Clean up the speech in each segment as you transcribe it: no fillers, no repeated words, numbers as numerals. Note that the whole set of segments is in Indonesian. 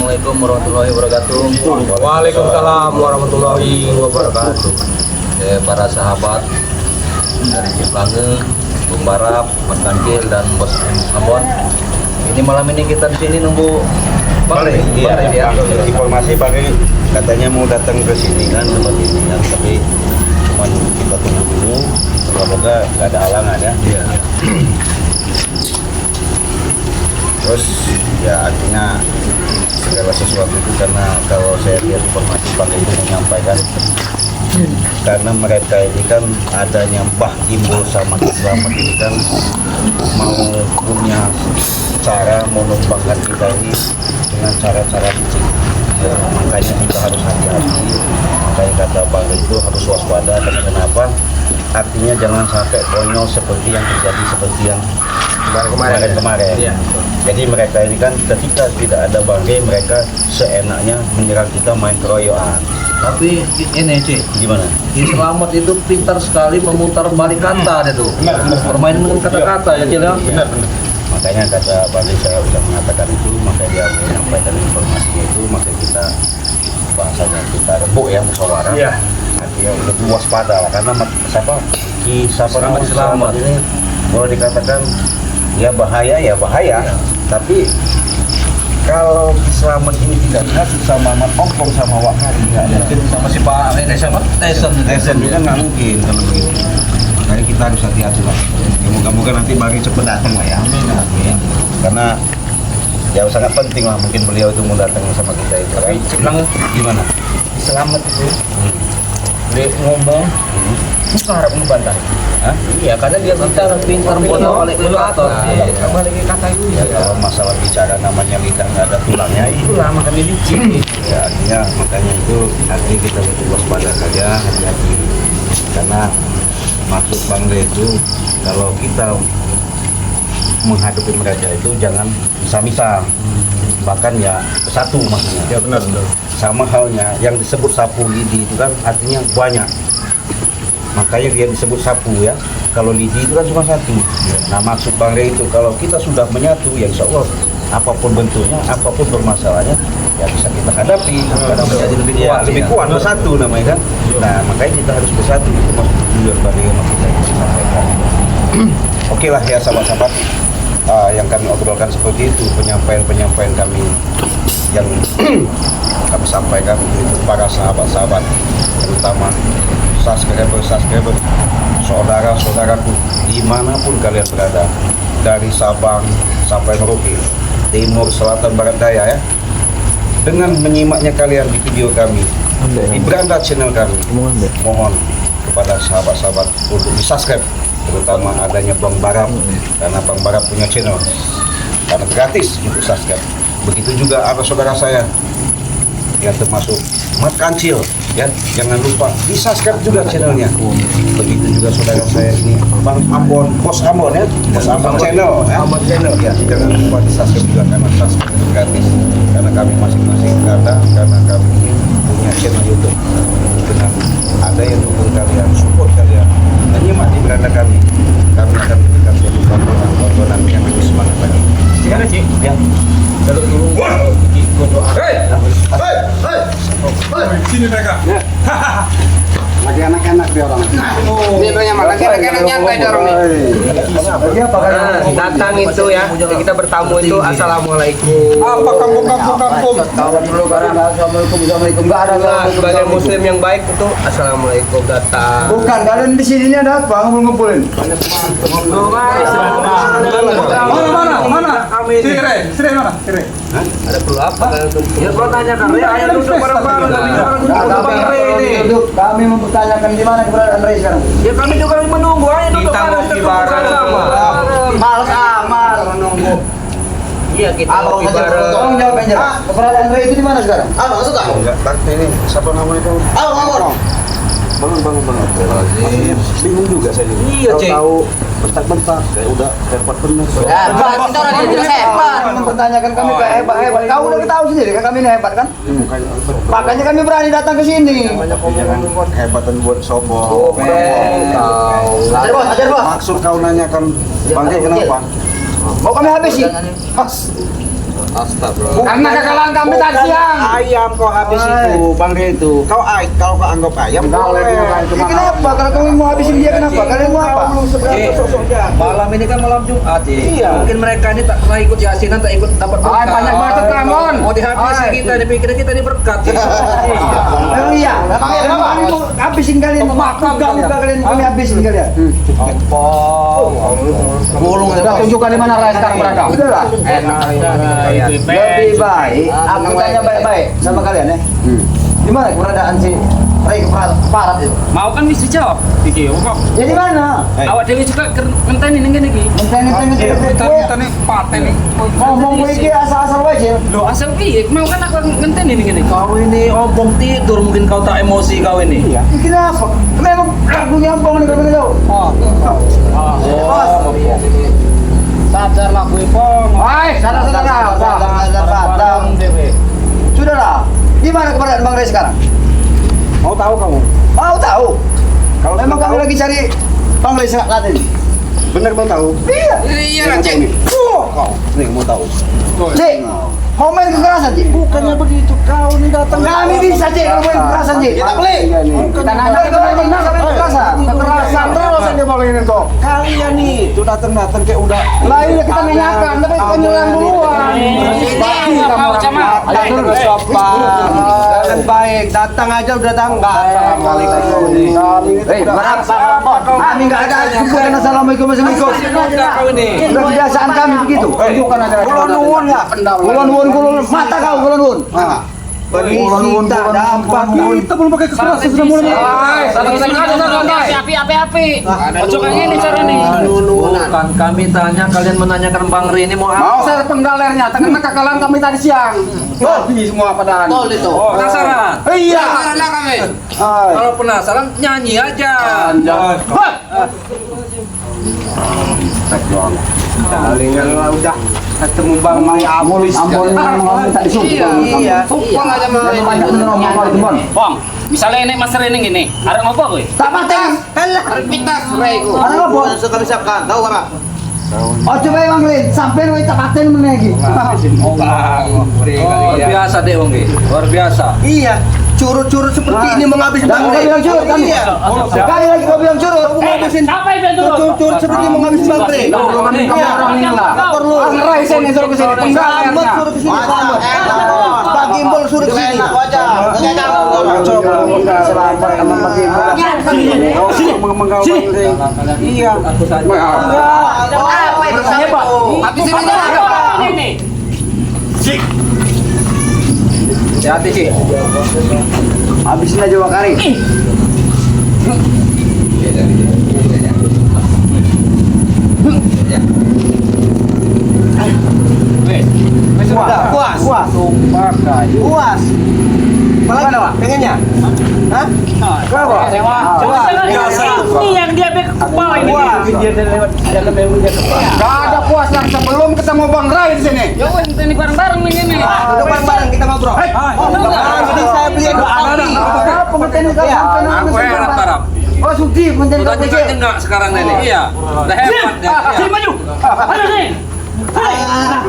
Assalamualaikum warahmatullahi wabarakatuh. Waalaikumsalam warahmatullahi wabarakatuh. Para sahabat dari Ciplange, Bung Barap, Mas Kancil dan Bos Ambon. Ini malam ini kita di sini nunggu Bang. Iya. Informasi Bang katanya mau datang ke sini kan tempat ini kan, tapi cuma kita tunggu dulu. Semoga nggak ada halangan ya. Iya. Terus ya artinya segala sesuatu itu karena kalau saya lihat informasi Bang itu menyampaikan karena mereka ini kan adanya Mbah Timbul sama Slamet ini kan mau punya cara menumbangkan kita ini dengan cara-cara licik ya, makanya kita harus hati-hati. Makanya kata Bang itu harus waspada. Karena kenapa? Artinya jangan sampai konyol seperti yang terjadi seperti yang kemarin. Iya. Jadi mereka ini kan ketika tidak ada bangke, mereka seenaknya menyerang kita main keroyokan. Tapi ini Cik, Gimana? Ki Slamet itu pintar sekali memutar balik kata dia tuh. Bermain dengan kata-kata ya Cil ya. Benar. Makanya kata Bang saya sudah mengatakan itu, maka dia menyampaikan informasinya itu, maka kita bahasanya kita rebuk ya musyawarah. Iya. Artinya lebih waspada lah, karena Ki Slamet ini boleh dikatakan ya bahaya, tapi kalau Slamet ini tidak dikasih sama Mat Ongkong sama Wakari nggak mungkin, Sama si Pak sama Tyson juga nggak mungkin kalau begitu. Makanya kita harus hati-hati lah. Ya, moga-moga nanti Bang cepat datang lah ya. Amin. Karena ya sangat penting lah, mungkin beliau itu mau datang sama kita itu. Tapi kan. Ciplang Gimana? Slamet itu dia ngomong bukan harap membantah. Hah? Iya, karena dia pintar buat balik ke kata. Balik ke kata itu Ya, kalau masalah bicara namanya lidah nggak ada tulangnya itu. itulah makanya licik. Ya artinya makanya itu artinya kita lebih waspada saja, hati-hati. Karena maksud Bang De itu kalau kita menghadapi mereka itu jangan misal-misal, bahkan ya satu maksudnya. Ya benar. Sama halnya yang disebut sapu lidi itu kan artinya banyak, makanya dia disebut sapu ya. Kalau lidi itu kan cuma satu. Nah maksud Bang Rey itu kalau kita sudah menyatu ya insya Allah apapun bentuknya, apapun bermasalahnya ya bisa kita hadapi karena menjadi lebih kuat, lebih kuat bersatu namanya kan. Nah makanya kita harus bersatu, itu maksud tujuan Bang Rey yang kita ingin sampaikan. Oke lah ya sahabat-sahabat, yang kami obrolkan seperti itu, penyampaian kami yang kami sampaikan untuk para sahabat-sahabat, terutama subscriber, saudara-saudaraku dimanapun kalian berada, dari Sabang sampai Merauke, Timur, Selatan, Barat, Daya ya. Dengan menyimaknya kalian di video kami di Beranda channel kami, mohon kepada sahabat-sahabat untuk di subscribe, terutama adanya Bang Barap, karena Bang Barap punya channel karena gratis untuk subscribe. Begitu juga ada saudara saya yang termasuk Mat Kancil ya, jangan lupa di subscribe juga channelnya. Begitu juga saudara saya ini Bang Ambon, Bos Ambon ya, Bos Ambon channel ya, Ambon channel ya, jangan lupa di subscribe juga karena subscribe itu gratis, karena kami masing-masing karena kami ini punya channel YouTube. Dengan ada yang dukung kalian, support kalian, menyimak di beranda kami akan memberikan suatu tontonan yang lebih semangat lagi. Gimana sih? Ya. Jalur dulu. Sini mereka. Lagi anak-anak dia orang. Ini banyak lagi anak-anak nyantai dia orang nih. Datang itu ya, kita bertamu itu assalamualaikum. Apa kampung? Kawan dulu barang assalamualaikum enggak ada Nah, sebagai muslim yang baik itu assalamualaikum datang. Bukan, kalian di sini ada apa? Ngumpulin. Mana? Sire mana? Sire. Ada perlu apa? Ya kau tanya kan, ya ayo duduk bareng-bareng. Kami mempertanyakan di mana keberadaan Rey sekarang. Ya kami juga menunggu, ayo duduk bareng sama. Males amat menunggu. Iya, kita Abang ngopi saja bareng. tolong jawab yang jelas. Keberadaan Rey itu di mana sekarang? Enggak, tapi ini siapa namanya kamu? Bangun. Maksudnya bingung juga saya juga. Iya, Cik. Tahu bentak-bentak, kayak udah hebat bener. Ya, kita orang yang jelas hebat. Mempertanyakan kami kayak hebat. Kau udah tahu sendiri kan kami ini hebat kan? Makanya kami berani datang ke sini. Jangan hebatan buat sombong. Ajar bos. Maksud kau nanyakan Bangke kenapa? Mau kami habisi? Astagfirullah. Karena kekalahan kami tadi siang. Ayam kau habis itu, Bang Re itu. Kalau kau anggap ayam, boleh. Kenapa? Kalau kamu mau habisin dia kenapa? Kalian mau apa? Malam ini kan malam Jumat ya. Iya. Mungkin mereka ini tak pernah ikut yasinan, tak ikut dapat berkah. Banyak banget Ramon. Mau dihabisin kita, dipikir kita ini berkat. Oh iya. Kami mau habisin kalian. Muka kalian kami habisin kalian. Gulung Sudah tunjukkan di mana Rai sekarang berada. Udahlah. Lebih baik. Aku tanya baik-baik sama kalian ya. Di mana keberadaan si Rai Parat itu? Mau kan bisa jawab. Iki kok. Ya di mana? Awak dewi juga ngenteni ning kene iki. Ngenteni Paten nih. ngomong gue iki asal-asal aja. Loh asal piye? Mau kan aku ngenteni ning kene. Kau ini obong tidur, mungkin kau tak emosi kau ini. Kenapa? Memang lagunya apa nih kalau tahu? Sadarlah kuwi pong. Hai, sadar. Sudahlah. Di mana keberadaan Bang Ray sekarang? Mau tahu kamu? Mau tahu? Kalau Memang tahu, kami lagi cari Bang Ray saat ini. bener mau tahu? Iya. Iya lah, Cek. Kau, nih mau tahu? Cik, mau main kekerasan Cik? Bukannya begitu, kau nih datang. Kami bisa Cik kalau main kekerasan Cik. Kita beli. Karena kekerasan. Kekerasan terus yang dibolehkan itu. Kalian nih, tuh datang kayak udah. Lah iya kita menanyakan, tapi penyerang duluan. Mau sama. Ayo sopan. Dan baik, datang aja udah tanggap. Kali berapa? Kami nggak ada bukan assalamualaikum warahmatullahi Kau ini. Udah kebiasaan kami begitu. Tunjukkan aja. Kulon nuwun ya. Kulon nuwun. Mata kau kulon nuwun. Berisi tak dapat. Kita belum pakai kekerasan sudah mulai. Api. Ojo kayak gini carane. Bukan kami tanya, kalian menanyakan Bang Ri ini mau Mau apa? saya penggalernya, karena kekalahan kami tadi siang. Habis semua padahal. Tol itu. Penasaran? Iya. Karena kami. Kalau penasaran nyanyi aja. Kalian udah ketemu Bang Mai Amul tak disupport. Iya. Sumpah aja mau. Pong, misalnya ini Mas Rene ngene, arek ngopo kowe? Tak paten. Pitas Raiku. Ano po? Kami siapkan. Tahu apa? Oh coba Bang Rin, sampai lu tak paten menegi. Luar biasa deh Bang Ri. Luar biasa. Iya. Curut-curut seperti ini menghabis Dan kau bilang curut kan? Iya. Sekali lagi kau bilang curut. Siapa yang turun? Curut seperti menghabis baterai. Orang ini lah. Perlu. Bang Rai sini suruh ke sini. Selamat suruh ke sini. Pak Gimbal suruh ke sini. Iya. Apa itu hebat? Habis ini Hati-hati sih. Habisin aja Wakari. Puas. Puas. Apalagi Pak? Pengennya? Hah? Ini yang dia ke bawah ini. Gak ada puas lah sebelum ketemu Bang Rai di sini. Ya wes ini bareng-bareng nih ini. Duduk bareng-bareng kita ngobrol. Jadi saya beli dua kopi. Apa ngeten kau Iya. sampai Aku harap. Oh sudi ngeten Udah kau juga enggak sekarang ini. Iya. Udah hebat deh. Sini maju. Ayo sini.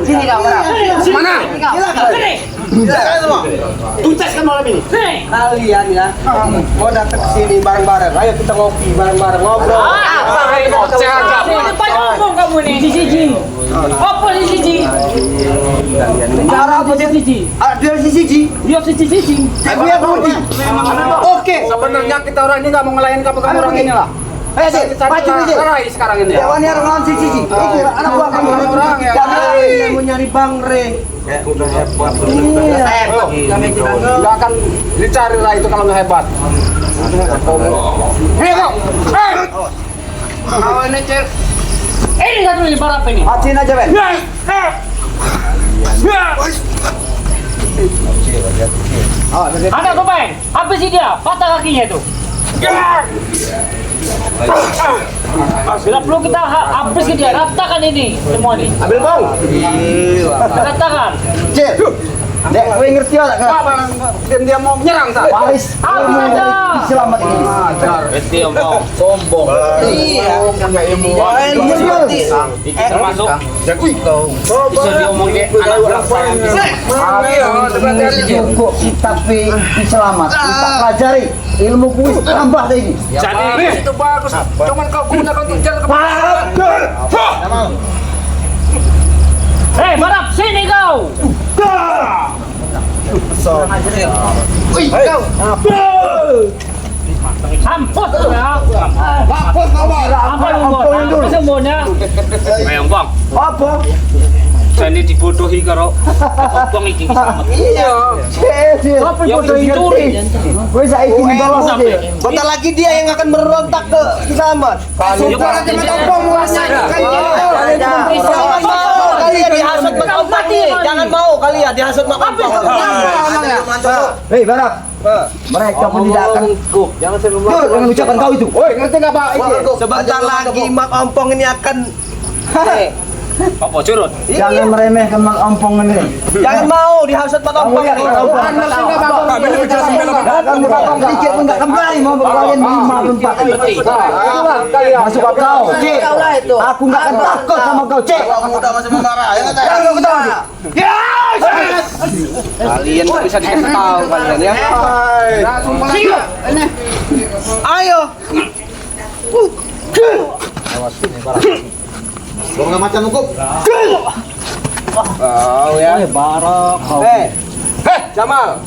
Sini kau. Mana? Sini. Silakan semua. Tuntaskan malam ini. Sini. Kalian ya mau datang ke sini bareng-bareng. Ayo kita ngopi bareng-bareng ngobrol. Apa ini? Ini banyak ngomong kamu nih. Siji. Apa siji? Cara apa Siji. Dia sisi. Dia siji. Dia budi. Oke. Sebenarnya kita orang ini nggak mau ngelayan kamu orang ini lah. Ayo sih, maju sih. Rai sekarang ini. Dewan yang lawan sisi. Ini anak buah kamu orang ya. Kami mau nyari Bang Re. Udah hebat. Hebat. Kami tidak Enggak akan dicari lah itu kalau nggak hebat. Hei kau. mau ini cek. Ini satu ini berapa ini? Acin aja Ben. Ada kau bang? Habis dia, patah kakinya itu. Bila perlu kita habis ke dia, ratakan ini semua ini. Ambil Bang. Ratakan. Cil. Dek, kowe ngerti ora kan? Dia mau menyerang tak? Waris ilmu selamat ini. Berarti omong. Sombong. Iya. Iki termasuk. Bisa diomong ke anak saya. Cukup tapi selamat. Kita pelajari ilmu kuis tambah lagi. Jadi Itu bagus. Cuman kau gunakan untuk jalan ke Hei, Barap, sini kau. Samput tu ya. Apa lu buat? Semuanya. Ayang bang, Apa? saya ini dibodohi karo bang iki selamat. Iya. Apa bodoh itu? Kowe saiki ndolos aja. Bentar lagi dia yang akan merontak ke Kisamat. Suka aja mentompong mulanya. Kalian dihasut mentompong nih. Jangan mau kalian dihasut mentompong. Hei, Barak. Mereka pun tidak akan Jangan saya dengan ucapan kau itu. Woi, ngerti enggak, Pak? Sebentar lagi Mak Ompong ini akan Apa curut? Jangan meremehkan Mak Ompong ini. jangan mau dihasut Mak Kamu Ompong. lihat Mak Ompong. Kamu Bapak sedikit pun enggak kembali mau kalian 5 4. Masuk kau. Cek. Aku enggak akan takut sama kau, Cek. Muda masih marah. Ya kata. Kalian bisa dikasih tahu kalian ya. Ayo. Gua enggak macam hukum. Oh ya. Barak. Jamal.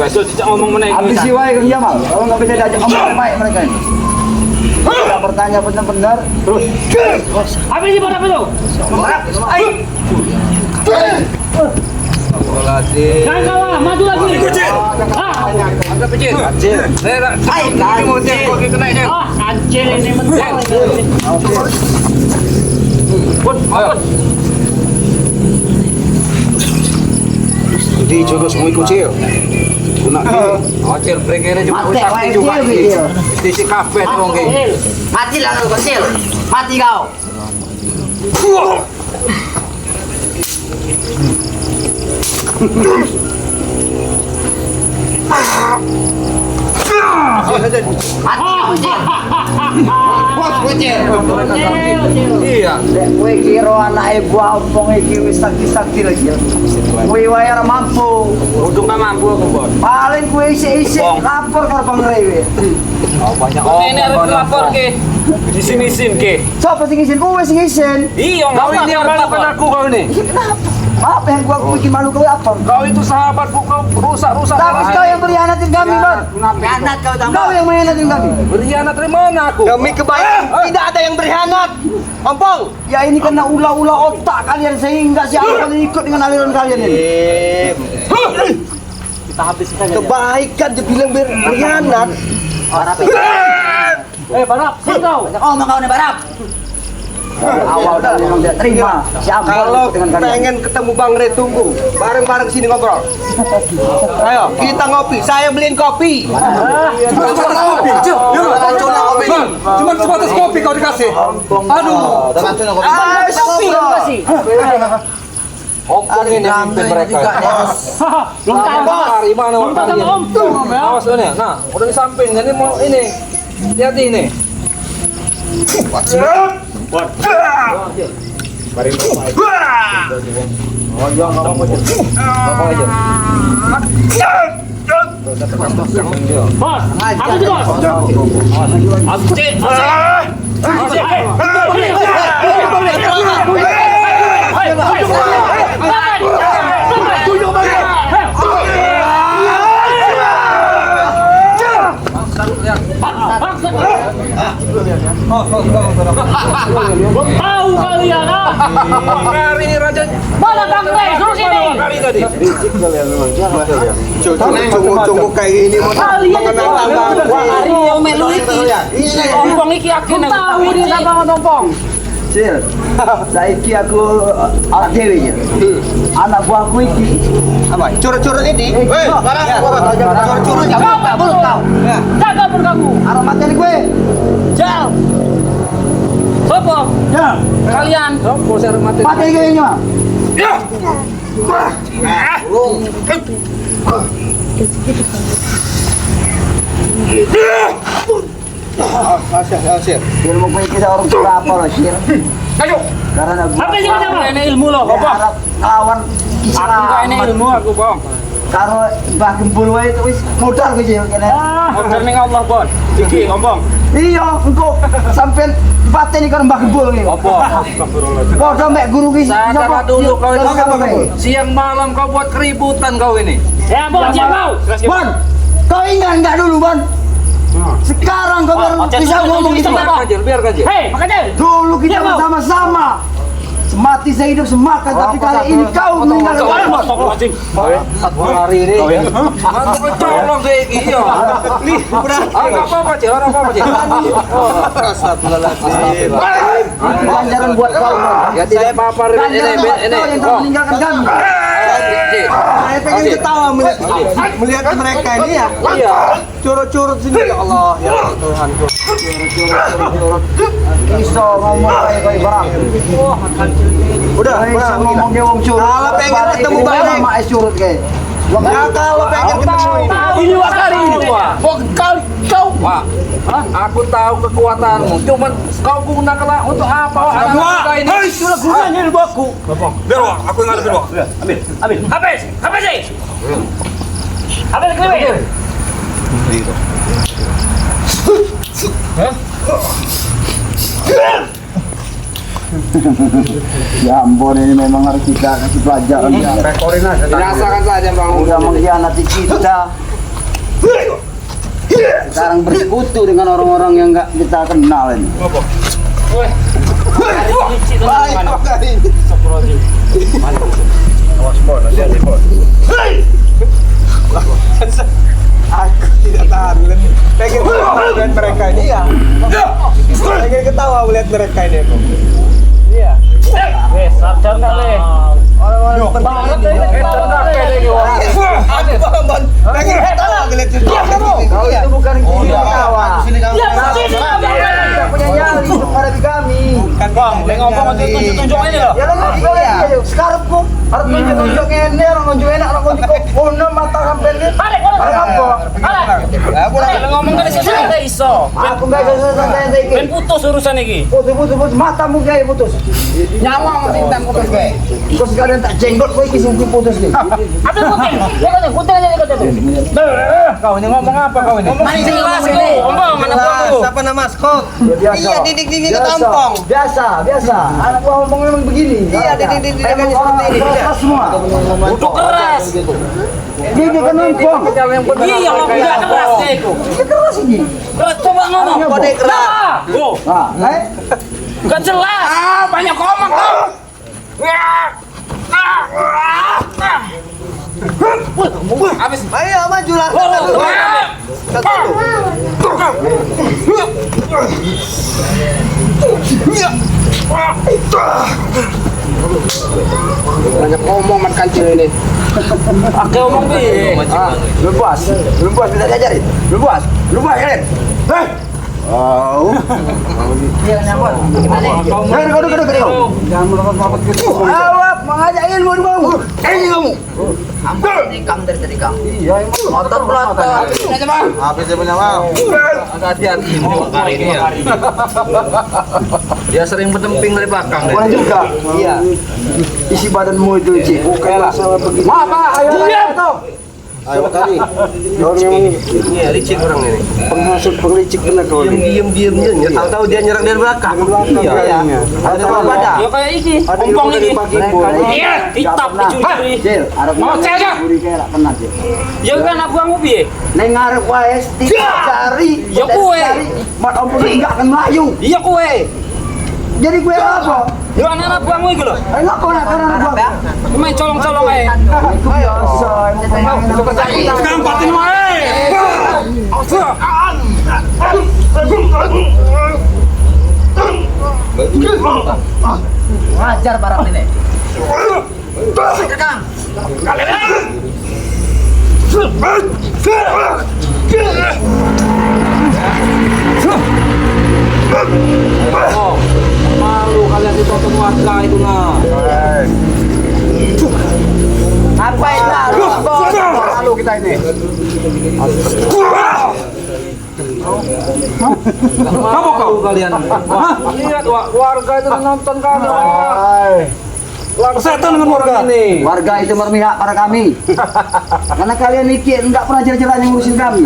Guys, tidak ngomong menaik. Habis siwai Kang Jamal. Kalau enggak bisa diajak ngomong baik mereka ini. Tidak bertanya benar-benar. Terus. Apa sih Barap itu? Jangan kalah, maju lagi. Agak kecil. Kancil ini mental. Jadi jodoh semua ikut cil. Guna Kecil break ini cuma Mati, sakti wae, juga. kecil. Di kafe dong ge. Mati lah kau kecil. Mati kau. Iya. Dek, kowe kira anak ibu Ompong iki wis sakti-sakti lagi. Kowe wae ora mampu. Udung gak mampu aku bos. Paling kowe isik-isik lapor karo Bang Rewe. Ini harus lapor ke. Di sini sin ke. Sopo sing isin? Kowe sing isin. Iya, Kau ini yang malukan aku kau ini. Apa yang gua bikin malu kowe apa? Kau itu sahabatku kau rusak-rusak. Tapi kau yang berkhianatin kami, Bang. Berkhianat kau Kau yang mengkhianatin kami. Berkhianat dari mana aku? Demi kebaikan tidak ada yang berkhianat. Ompong. Ya ini karena ulah-ulah otak kalian sehingga si Ampon ikut dengan aliran kalian ini. Kita habiskan saja. Kebaikan dibilang berkhianat. Barap, sini kau. Ngomong kau nih, Barap. Awal dah memang tidak terima. Si Ampon Kalau ikut dengan kalian. pengen ketemu Bang Re tunggu bareng-bareng sini ngobrol. Ayo kita ngopi. Saya beliin kopi. Cuma sebatas kopi kau dikasih. Aduh. Kopi kasih. Ompong ini mimpin mereka. Belum tambah. Mana Belum tambah Ompong ya. Awas ini. Nah, udah di samping. Ini mau ini. Hati-hati ini. Bos, apa sih bos? Aceh, Tahu kalian ah? Hari ini raja. Mana Bang Ray? Suruh sini. Hari tadi. Tunggu kayak ini mau Kalian itu hari yang melu iki. Ompong iki yakin aku tahu ini sama Ompong. Sil, saiki aku anak dewe ya. Anak buahku iki. apa? Curut-curut ini. Hei, Barang. curut jangan tak mulut kau. Jaga pun kamu. Arah mati gue. Jal. Sopo? Ya, Kalian. mati gue ini mah. Asir. Biar mau pergi sa orang tua apa loh, Sir. Ayo. Karena Apa sih kamu? Ini ilmu loh, apa? Ngelawan Aku enggak ini ilmu aku, Bang. Karo Mbah Gembul wae itu wis modal kuwi kene. Order ning Allah, Bon. Iki ngomong. Iya, engko sampean pateni karo Mbah Gembul iki. Apa? Padha mek guru ki. Sadar dulu kau ini. Siang malam kau buat keributan kau ini. Ya, Bon, dia mau. Bon, kau ingat enggak dulu, Bon? Sekarang kau baru bisa ngomong gitu. Biar kaji. Hei, makanya. Dulu kita bersama-sama. Semati sehidup semakan, tapi kali ini kau meninggalkan Bon. Hari ini. Mantu colong deh iya. Nih, apa-apa aja, orang apa aja. Ganjaran buat kau. Ya tidak apa-apa ini. Kau yang telah meninggalkan kami. Saya pengen ketawa melihat mereka ini ya. Iya. Curut-curut sini ya Allah ya Tuhan. Iso ngomong kayak barang. Udah, Iso ngomong dia wong curut. Kalau pengen ketemu balik. Mak curut kayak. Ya kalau pengen ketemu Ini wakari. Kau. Pak, aku tahu kekuatanmu. Cuman kau gunakanlah untuk apa? Anak ini. Itulah gunanya ilmu aku. Biar Wak, aku yang ngadepin Wak. Habis. Habis sih. Habis kelewet. Ya ampun, ini memang harus kita kasih pelajaran. rekorin aja. Dirasakan saja Bang. Udah mengkhianati kita. Sekarang bersekutu dengan orang-orang yang nggak kita kenal ini. Aku tidak tahan. Pengen ketawa melihat mereka ini ya. Pengen ketawa melihat mereka ini aku. Iya. Wes, sadar kali. Pengen ketawa melihat Kau itu bukan kita ketawa. Ya, Punya nyali untuk hadapi kami. Bang, dia ngomong untuk tunjuk-tunjuk aja loh. Ya lah, sekarang kok harus tunjuk ini, orang nunjuk enak, orang nunjuk kono mata sampai ini. Ada apa? Ada. Ngomong kan sih ada iso. Aku nggak bisa santai ini. Ben putus urusan iki. Putus, matamu kayak putus. Nyawa masih tak putus kayak. Terus kalian tak jenggot, kau ikut sungguh putus nih. Apa kuting? Ya kan kuting aja ikut itu. Kau ini ngomong apa kau ini? Mana jelas kau? Ngomong mana gua? Siapa nama Scott? Iya, didik-didik ke Biasa. tampong. Biasa. Anak gua ngomong memang begini. Iya, didik-didik Memang aja orang seperti ini. keras semua. Udah keras. Dia kan ngomong. Iya, ngomong enggak keras deh itu. Dia keras ini. Keras coba ngomong. Kode keras. Oh, Nah, enggak jelas. Banyak ngomong kau. Habis. Ayo majulah. Banyak ngomong makan ini. Pakai ngomong piye? belum puas minta diajarin. Belum puas kalian. Hei. Oh. Iya nyambut. Kau. Jangan melompat gitu. Awak mengajak ilmu di bawah. Ini kamu. Ampun nikam dari tadi kamu. Iya, motor belakang. Habis dia punya mau. Hati-hati hari ini ya. Dia sering berdemping dari belakang. Boleh juga. Iya. Isi badanmu itu, Cik. Bukan masalah begitu. Apa? Ayo itu. Ayo tadi. Orang yang Iya, licik orang ini. penghasut pengelicik benar kau ini. Diam-diamnya. Tahu-tahu dia nyerang dari belakang. Iya. Ada apa? Ya kayak iki. Ada Ompong dari iki. pagi Iya, hitap dicuri-curi. Cil, arep Mau cek ya? curi kayak tak pernah, Cil. Ya kan aku yang piye? Neng ngarep wae tidak cari. Ya kowe. Mat ompong enggak akan melayu. Iya kowe. Jadi gue apa? Ya anak buangmu iki lho. Ayo apa nak karena gua? Main colong-colong ae. Itu biasa. Sekarang patin wae. Ngajar barang ini. Malu kalian ditonton warga itu nah. ini. Kamu kau kalian. Lihat warga itu nonton kalian. Setan dengan warga ini. Warga itu berpihak pada kami. Karena kalian ini enggak pernah jelas-jelas yang ngurusin kami.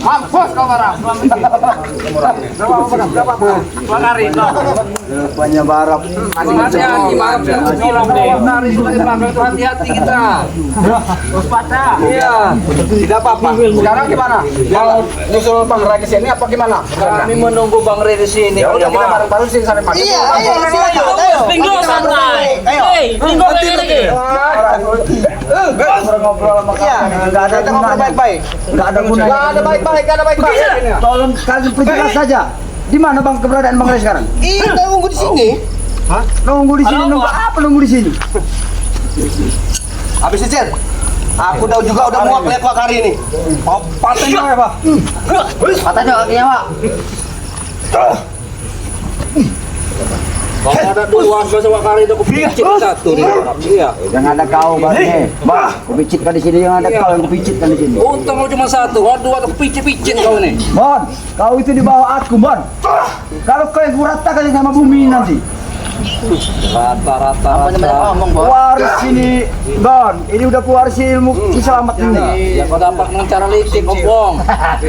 Mampus kau barang. Bakari kau. Banyak barap. Hati-hati barang tolong deh. Nari sebagai belakang itu hati-hati kita. Waspada. Iya. Tidak apa-apa. Sekarang gimana? Mau nyusul Bang Ray ke sini apa gimana? Kami menunggu Bang Ray di sini. Ya udah kita bareng-bareng sini sampai pagi. Iya, ayo. Minggu santai. Hei, minggu lagi. Ngobrol sama Iya, enggak ada kita ngobrol baik-baik. Enggak ada gunanya. Enggak ada baik-baik. Tolong kalian perjelas saja. Di mana Bang keberadaan Bang Ray sekarang? Kita nunggu di sini. Nunggu di sini nunggu apa nunggu di sini? Habis Cicil. Aku udah muak lihat Wakari ini. Mau patahin ya, Pak. Katanya kakinya, Pak. Kalau ada duluan bahasa Wakari itu kupicit satu nih. Iya. Yang ada kau Bang nih. Bang, kupicitkan di sini yang ada kau yang kupicitkan di sini. Untung lu cuma satu, kalau dua tuh kupicit kau nih. Bon, kau itu di bawah aku, Bon. Kalau kau yang kurata kali sama bumi nanti. Rata-rata. Waris ini, Bon. Ini udah pewaris ilmu selamat ini. Ya kau dapat dengan cara licik, Opong.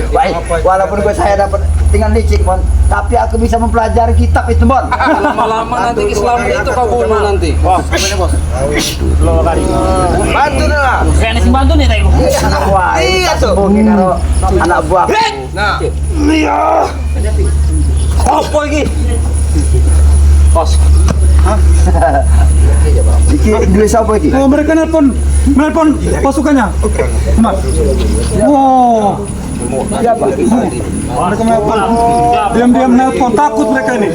Baik, walaupun saya dapat tinggal licik, Bon, tapi aku bisa mempelajari kitab itu, Bon. Lama-lama nanti Islam itu kau bunuh nanti. Bantu lah. Kayaknya sing bantu nih teko. Anak buah. Iya, tuh. Mungkin karo anak buah. Nah, Apa lagi? Kos. Iki duit siapa iki? Oh, mereka nelpon pasukannya. Mas. Oh, Siapa? mereka nelpon. Diam-diam nelpon, takut mereka ini.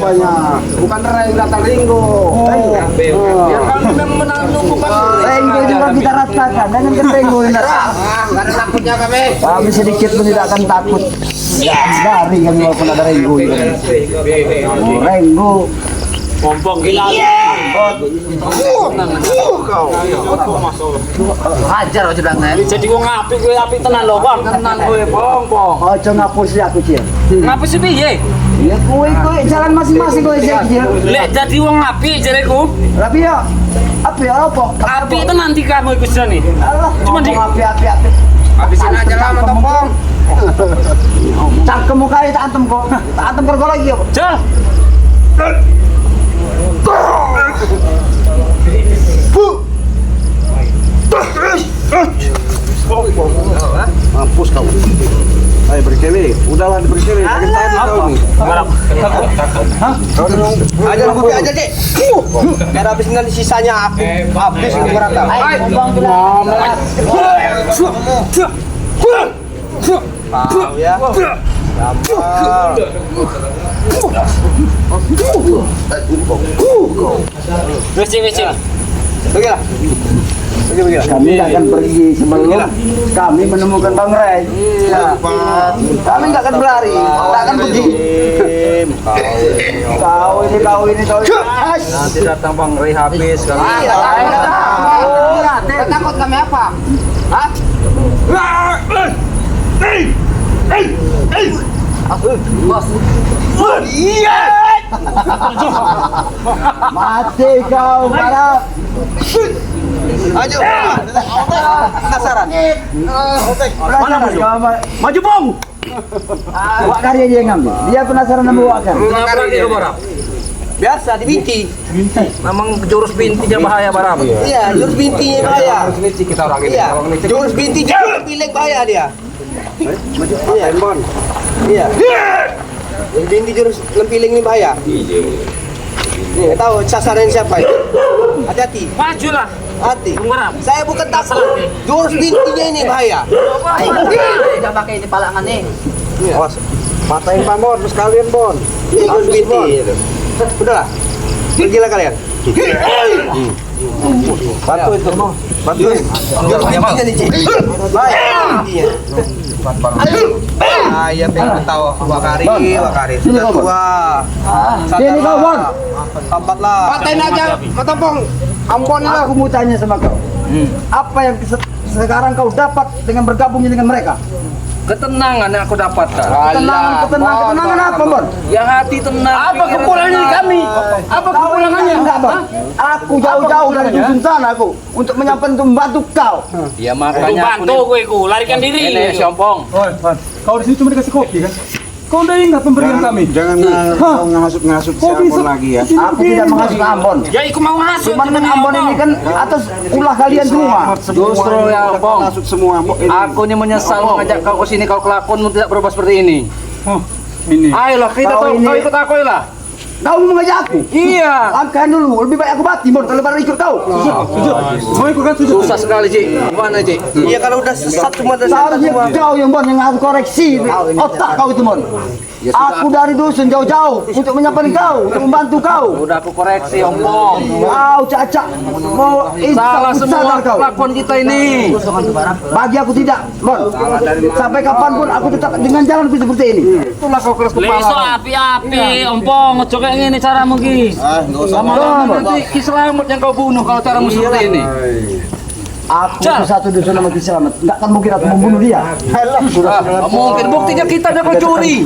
Bukan Ray, datang Ringo. Ya kami memang menunggu Bang Ray. Ringo juga kita rasakan, jangan kan Ringo ini. Enggak ada takutnya kami. Kami sedikit pun tidak akan takut. Dari kami walaupun ada Ringo ini. Ringo. Pompong gila. Hajar aja bilang nih. Jadi gua ngapi gue api tenan loh, Bang. Tenan gue, Pompong. Ojo ngapus ya aku Cil. Ngapa sih piye? Ya kowe jalan masing-masing kowe Cil. Lek jadi wong api jareku. Tapi ya apa? Api itu nanti kamu ikut sini. Cuma di- api. habisin aja lah mentopong. Cangkem muka tak antem kok. Tak antem kergo lagi ya. Jal. Mampus kau. Ayo berkeli, udahlah berkeli. Makin tadi kau nih. Aja lah kopi aja, Cik. Biar habis nanti sisanya aku habis ini berata. Tahu ya. Wis. Pergilah. Pergilah. Kami akan pergi sebelum kami menemukan Bang Ray. Iya. Kami nggak akan berlari, nggak akan pergi. Kau ini. Nanti datang Bang Ray habis kalau Takut kami apa? Hah? Bos. Mati kau, Barat. Ayo. Penasaran. Maju bong. Wakari aja yang ngambil. Dia penasaran sama Wakari. Kenapa lagi kau Barap? Biasa di binti. Memang jurus bintinya bahaya Barap. Iya, jurus bintinya bahaya. Kita orang ini. Iya, jurus binti jurus pilek bahaya dia. Iya, Bon. Iya. Jurus binti jurus lempiling ini bahaya. Nih, tahu sasaran siapa itu? Hati-hati. Majulah. Hati. Barap. Saya bukan takut. Jurus bintinya ini bahaya. Udah pakai di palangan nih. Awas. Patahin Pak Bon, sekalian Bon. Ini jurus binti. Udahlah. Pergilah kalian. Bantu itu. Jurus bintinya nih, Cik. Baik. Saya pengen tahu Wakari Sini sudah kau, Bon. tua. Sini kau, Bon. Tampatlah. Patahin aja, Matopong. Ambon aku mau tanya sama kau. Apa yang sekarang kau dapat dengan bergabung dengan mereka? Ketenangan yang aku dapatkan. Ketenangan apa, Bon? Ya hati tenang. Apa kekurangannya di kami? Apa kekurangannya? Enggak, Bon. Aku jauh-jauh dari dusun sana aku untuk menyampaikan untuk membantu kau. Ya makanya Bantu gue larikan diri. Ini Siompong. Oi, Man. Kau di sini cuma dikasih kopi kan? Kau udah ingat pemberian kami? Jangan kau ngasut-ngasut si Kok bisa? Ambon lagi ya. Aku tidak menghasut Ambon. Ya ikut mau ngasut. Cuman kan Ambon ini kan atas ulah kalian semua. Justru ya Siompong. Ngasut semua. Aku ini menyesal mengajak kau ke sini, kau kelakuanmu tidak berubah seperti ini. Oh, ini. Ayolah kita Kau tahu, ini- kau ikut aku lah. Kau mengajak aku. Iya. Langkahan dulu, lebih baik aku mati, Bon, kalau baru ikut kau. Sujud. Mau ikut kan sujud? Susah sekali, Cik. Gimana, Cik? Iya kalau udah sesat semua dari Seharusnya kau yang Bon yang harus koreksi otak kau itu, Bon. Aku dari dusun jauh-jauh untuk menyampaikan kau, untuk membantu kau. Udah aku koreksi, Ompong. Kau cacat, mau Salah sadar semua kau. kelakuan kita ini. Bagi aku tidak, Bon. Sampai kapanpun aku tetap dengan jalanku seperti ini. Itulah kau keras Leso kepala. api-api, ompong, ojo kayak gini cara mungkin. Lama-lama nanti Kiselamat yang kau bunuh kalau caramu seperti ini. Aku itu satu dusun nama Kiselamat. Enggak kan mungkin aku membunuh dia. Mungkin buktinya kita yang kau curi.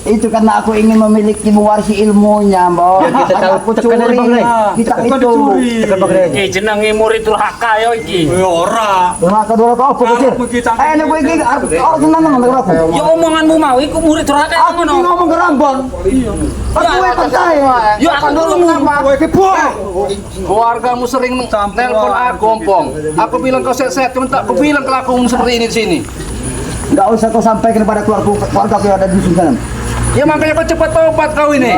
Itu karena aku ingin memiliki mewarisi ilmunya, Bon. Kita tahu aku curi. Kita itu. Jenenge murid durhaka yo iki. Maka dulu kau apa kecil? Ini gue ini orang senang ngomong aku. Ya omonganmu mau iku murid durhaka Aku ngono. ngomong ke Rambon. Aku percaya. Yo aku turunmu. Keluargamu sering nelpon aku, Ompong. Aku bilang kau sehat-sehat, cuma tak aku bilang kelakuanmu seperti ini di sini. Enggak usah kau sampaikan kepada keluarga yang ada di dusun sana. Ya makanya kau cepat tobat kau ini.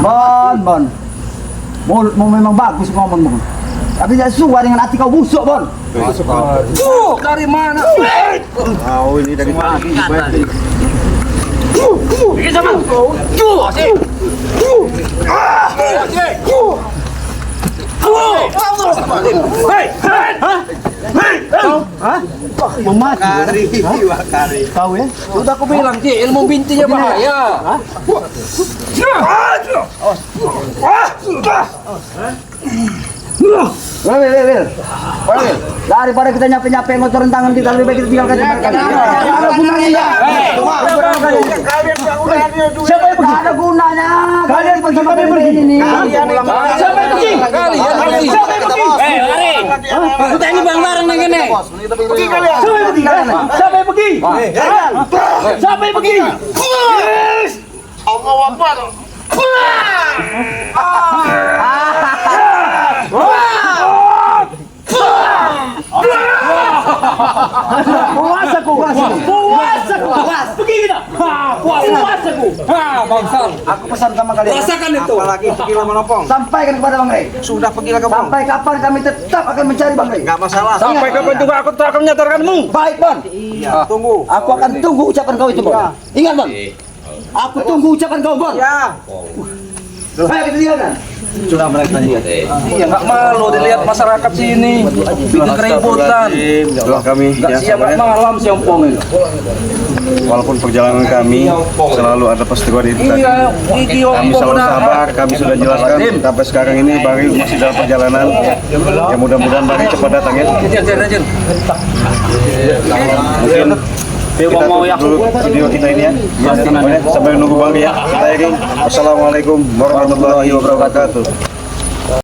Bon. Mulutmu memang bagus ngomong, Bon. Tapi tidak sesuai dengan hati kau busuk, Bon. Dari mana? Oh ini dari pagi. Iki sama. Asik. Kau ya? Sudah aku bilang, Cik, ilmu bintinya bahaya. Wil. Daripada kita nyape-nyape ngotorin tangan kita, lebih baik kita tinggalkan mereka. Ada gunanya. Siapa yang pergi? Ada gunanya. Kalian pergi ini. Siapa yang pergi? Siapa yang pergi? Lari. Kita ini bareng-bareng nih gini. Siapa yang pergi? Siapa yang pergi? Puasaku. Pergi kita. Puasaku. Bangsal. Aku pesan sama kalian. Rasakan itu. apalagi pergi lama nopong. Sampaikan kepada Bang Rey. Sudah pergilah ke Bang. Sampai kapan kami tetap akan mencari Bang Rey. Enggak masalah. Sampai kapan juga aku tak akan menyadarkanmu. Baik, Bon. Iya, tunggu. Aku akan tunggu ucapan kau itu, Bon. Ingat, Bon. Aku tunggu ucapan kau, Bon. Ya. Ayo kita tinggalkan. Iya, nggak malu dilihat masyarakat sini. Bikin keributan. Doa kami Nggak ya siap sabar ya. malam si Ompong ini. Walaupun perjalanan kami selalu ada peristiwa itu tadi. Iya, Iki Kami Ompong selalu udah. sabar, kami sudah jelaskan sampai sekarang ini Bari masih dalam perjalanan. Ya mudah-mudahan Bari cepat datang ya. Jen. Mungkin kita tutup dulu video kita ini ya. Sampai nunggu Bari ya. Kita ini. Wassalamualaikum warahmatullahi wabarakatuh.